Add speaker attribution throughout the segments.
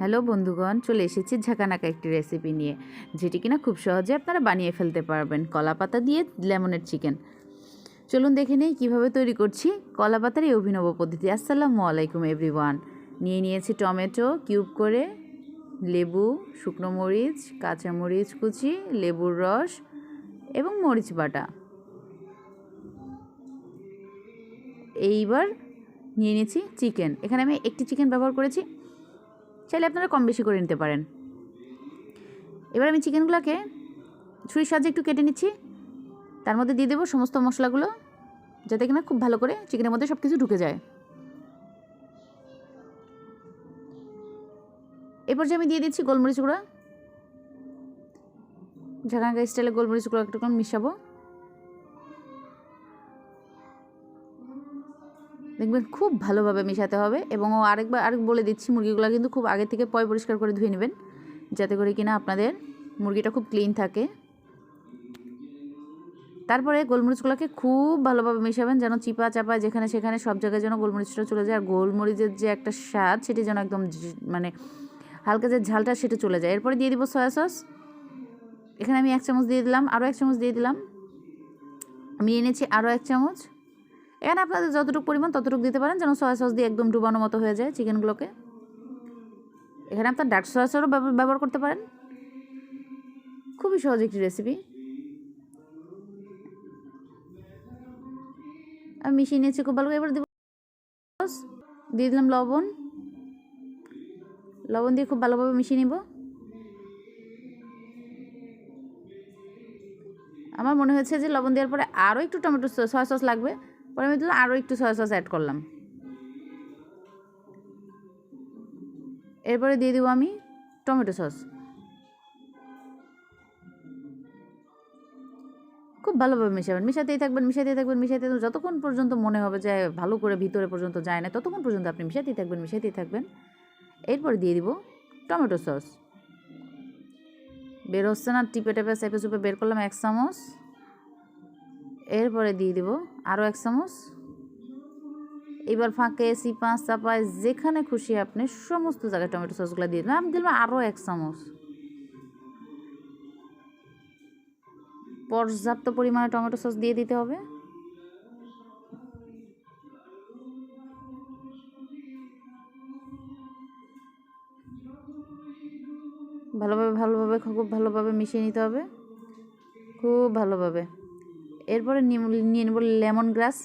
Speaker 1: Hello বন্ধুগণ, চলে এসেছি ঝাঁকানাকা একটি রেসিপি নিয়ে, যেটি কিনা খুব সহজে আপনারা বানিয়ে ফেলতে পারবেন। কলা পাতা দিয়ে লেমনের চিকেন। চলুন দেখে নেই কীভাবে তৈরি করছি কলা পাতার এই অভিনব পদ্ধতি। আসসালামু আলাইকুম এভরিওয়ান। নিয়েছি টমেটো কিউব করে, লেবু, শুকনো মরিচ, কাঁচামরিচ কুচি, লেবুর রস এবং মরিচ বাটা। এইবার নিয়েছি চিকেন। এখানে আমি একটি চিকেন ব্যবহার করেছি, চাইলে আপনারা কম বেশি করে নিতে পারেন। এবার আমি চিকেনগুলোকে ছুরির সাহায্যে একটু কেটে নিচ্ছি। তার মধ্যে দিয়ে দেবো সমস্ত মশলাগুলো, যাতে কিনা খুব ভালো করে চিকেনের মধ্যে সব কিছু ঢুকে যায়। এরপর যে আমি দিয়ে দিচ্ছি গোলমরিচ গুঁড়া, ঝাঁকানাকা স্টাইলে গোলমরিচ গুঁড়ো একটু মিশাবো। দেখবেন খুব ভালোভাবে মেশাতে হবে। এবং আরেক বলে দিচ্ছি, মুরগিগুলো কিন্তু খুব আগে থেকে পরিষ্কার করে ধুয়ে নেবেন, যাতে করে কিনা আপনাদের মুরগিটা খুব ক্লিন থাকে। তারপরে গোলমরিচগুলোকে খুব ভালোভাবে মেশাবেন, যেন চিপা চাপা যেখানে সেখানে সব জায়গায় যেন গোলমরিচটা চলে যায়। আর গোলমরিচের যে একটা স্বাদ, সেটি যেন একদম মানে হালকা যে ঝালটা সেটা চলে যায়। এরপরে দিয়ে দিব সয়া সস। এখানে আমি 1 চামচ দিয়ে দিলাম, আরও 1 চামচ দিয়ে দিলাম। আমি এনেছি আরও 1 চামচ। এখানে আপনাদের যতটুকু পরিমাণ ততটুকু দিতে পারেন, যেন সয়া সস দিয়ে একদম ডুবানো মতো হয়ে যায় চিকেনগুলোকে। এখানে আপনার ডার্ক সয়া সসও ব্যবহার করতে পারেন। খুবই সহজ একটি রেসিপি। আমি মিশিয়ে নিয়েছি খুব ভালো। এবার দিয়ে দিলাম লবণ দিয়ে খুব ভালোভাবে মিশিয়ে নিব। আমার মনে হয়েছে যে লবণ দেওয়ার পরে আরও একটু টমেটো সয়া সস লাগবে, পরে আমি দিলাম আরও একটু সয়া সস অ্যাড করলাম। এরপরে দিয়ে দেবো আমি টমেটো সস। খুব ভালোভাবে মেশাবেন, মেশাতেই থাকবেন যতক্ষণ পর্যন্ত মনে হবে যে ভালো করে ভিতরে পর্যন্ত যায় না, ততক্ষণ পর্যন্ত আপনি মেশাতেই থাকবেন। এরপরে দিয়ে দিব টমেটো সস। বের হচ্ছে না, টিপে চেপে চুপে বের করলাম 1 চামচ। এরপরে দিয়ে দিব আরও 1 চামচ। এবার ফাঁকে চিপা চাপায় যেখানে খুশি আপনি সমস্ত জায়গায় টমেটো সসগুলো দিয়ে দিলাম। আমি দিলাম আরও 1 চামচ। পর্যাপ্ত পরিমাণে টমেটো সস দিয়ে দিতে হবে। খুব ভালোভাবে মিশিয়ে নিতে হবে, খুব ভালোভাবে। এরপরে নিয়ে নেব লেমন গ্রাস।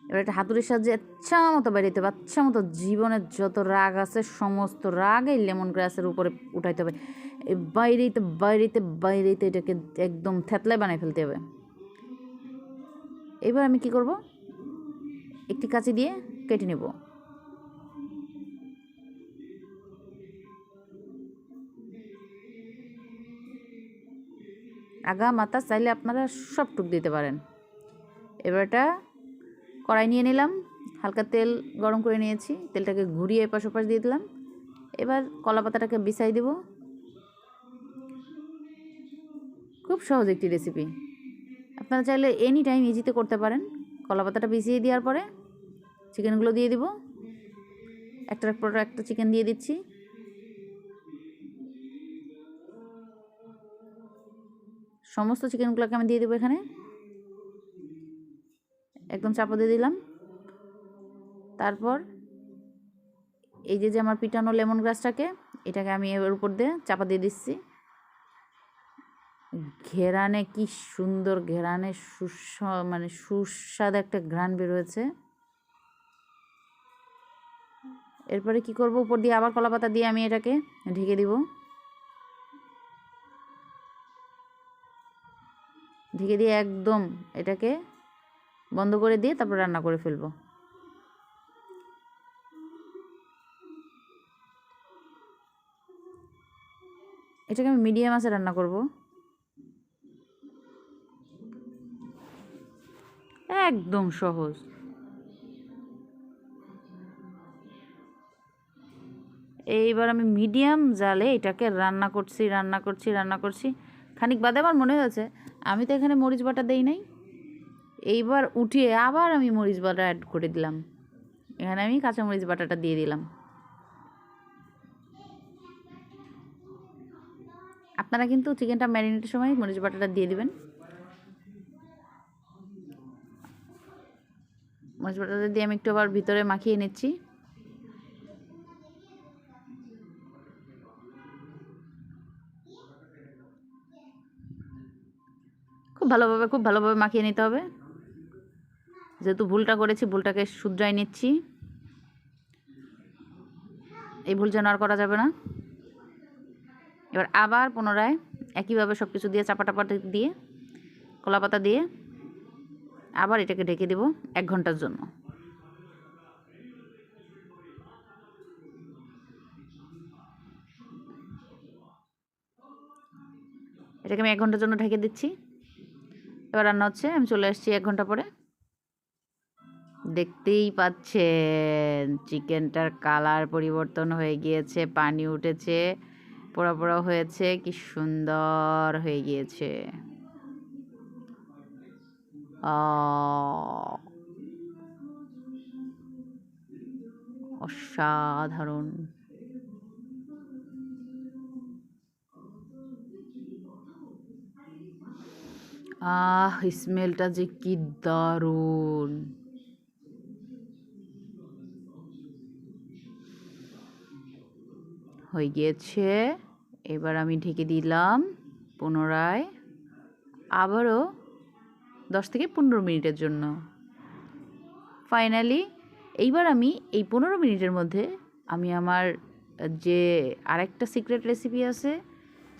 Speaker 1: এবার একটা হাতুড়ির সাহায্যে আচ্ছা মতো বাড়িতে হবে, আচ্ছা মতো জীবনের যত রাগ আছে সমস্ত রাগ এই লেমন গ্রাসের উপরে উঠাইতে হবে। বাইরেতে এটাকে একদম থেতলায় বানিয়ে ফেলতে হবে। এবার আমি কি করব, একটি কাঁচি দিয়ে কেটে নেব। আগা মাথা চাইলে আপনারা সবটুক দিতে পারেন। এবার এটা কড়াই নিয়ে নিলাম, হালকা তেল গরম করে নিয়েছি, তেলটাকে ঘুরিয়ে এপাশ ওপাশ দিয়ে দিলাম। এবার কলা পাতাটাকে বিছাই দেব। খুব সহজ একটি রেসিপি, আপনারা চাইলে এনি টাইম ইজিতে করতে পারেন। কলা পাতাটা বিছিয়ে দেওয়ার পরে চিকেনগুলো দিয়ে দিব। একটার পর একটা চিকেন দিয়ে দিচ্ছি। সমস্ত চিকেনগুলোকে আমি দিয়ে দেবো এখানে, একদম চাপা দিয়ে দিলাম। তারপর এই যে আমার পিটানো লেমন গ্রাসটাকে, এটাকে আমি এর উপর দিয়ে চাপা দিয়ে দিচ্ছি। ঘেরানে কি সুন্দর ঘেরানে, সুস্বাদ একটা ঘ্রাণ বেরোয়েছে। এরপরে কি করব, উপর দিয়ে আবার কলা পাতা দিয়ে আমি এটাকে ঢেকে দিব। ঢেকে দিয়ে একদম এটাকে বন্ধ করে দিয়ে তারপর রান্না করে ফেলবো। এটাকে আমি মিডিয়াম আঁচে রান্না করব। একদম সহজ। এইবার আমি মিডিয়াম জালে এটাকে রান্না করছি। খানিক বাদে আমার মনে হয়েছে আমি তো এখানে মরিচ বাটা দেই নাই। এইবার উঠিয়ে আবার আমি মরিচ বাটা অ্যাড করে দিলাম। এখানে আমি কাঁচামরিচ বাটাটা দিয়ে দিলাম। আপনারা কিন্তু চিকেনটা ম্যারিনেটের সময় মরিচ বাটাটা দিয়ে দিবেন। মরিচ বাটাটা দিয়ে আমি একটু আবার ভিতরে মাখিয়ে নিচ্ছি। খুব ভালোভাবে মাখিয়ে নিতে হবে। যেহেতু ভুলটা করেছি, ভুলটাকে শুধরাই নিচ্ছি। এই ভুল যেন আর করা যাবে না। এবার আবার পুনরায় একইভাবে সব কিছু দিয়ে চাপা দিয়ে কলা পাতা দিয়ে আবার এটাকে ঢেকে দেব 1 ঘন্টার জন্য। এটাকে আমি 1 ঘন্টার জন্য ঢেকে দিচ্ছি। এবার রান্না হচ্ছে। আমি চলে আসছি 1 ঘন্টা পরে। দেখতেই পাচ্ছেন চিকেনটার কালার পরিবর্তন হয়ে গিয়েছে, পানি উঠেছে, পোড়া পোড়া হয়েছে, কি সুন্দর হয়ে গিয়েছে। অসাধারণ। স্মেলটা যে কি দারুণ। হয়ে গিয়েছে। এবার আমি ঢেকে দিলাম পুনরায় আবারও 10 থেকে 15 মিনিটের জন্য। ফাইনালি এইবার আমি এই 15 মিনিটের মধ্যে আমি আমার যে আরেকটা সিক্রেট রেসিপি আছে,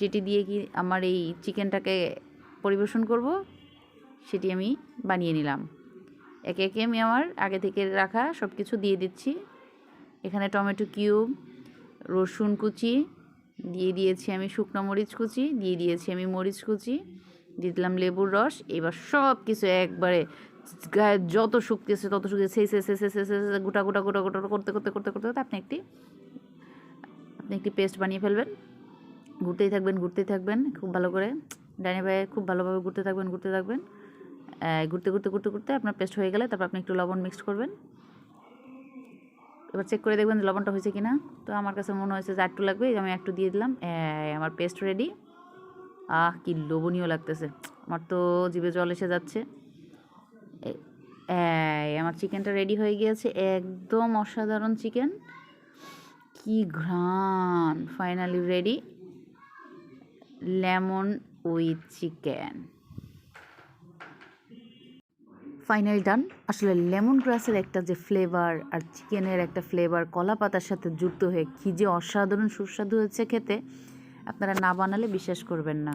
Speaker 1: যেটি দিয়ে কি আমার এই চিকেনটাকে পরিবেশন করব, সেটি আমি বানিয়ে নিলাম। একে একে আমি আমার আগে থেকে রাখা সব কিছু দিয়ে দিচ্ছি। এখানে টমেটো কিউব, রসুন কুচি দিয়ে দিয়েছি, আমি শুকনো মরিচ কুচি দিয়ে দিয়েছি, আমি মরিচ কুচি দিয়ে দিলাম, লেবুর রস। এবার সব কিছু একবারে গায়ে যত শক্তি আছে তত শক্তি সেই গোটা গোটা গোটা গোটা করতে করতে করতে করতে করতে আপনি একটি পেস্ট বানিয়ে ফেলবেন। ঘুরতেই থাকবেন খুব ভালো করে, ডাইনে বায়ে খুব ভালোভাবে ঘুরতে থাকবেন ঘুরতে ঘুরতে ঘুরতে ঘুরতে আপনার পেস্ট হয়ে গেলে তারপর আপনি একটু লবণ মিক্সড করবেন। এবার চেক করে দেখবেন যে লবণটা হয়েছে কিনা। তো আমার কাছে মনে হয়েছে যে একটু লাগবে, আমি একটু দিয়ে দিলাম। আমার পেস্ট রেডি। কি লোভনীয় লাগতেছে, আমার তো জিভে জল এসে যাচ্ছে। আমার চিকেনটা রেডি হয়ে গিয়েছে, একদম অসাধারণ চিকেন, কি ঘ্রাণ। Finally ready lemon with chicken. Finally ডান। আসলে লেমন গ্রাসের একটা যে ফ্লেভার আর চিকেনের একটা ফ্লেভার কলা পাতার সাথে যুক্ত হয়ে কী যে অসাধারণ সুস্বাদু হয়েছে খেতে, আপনারা না বানালে বিশ্বাস করবেন না।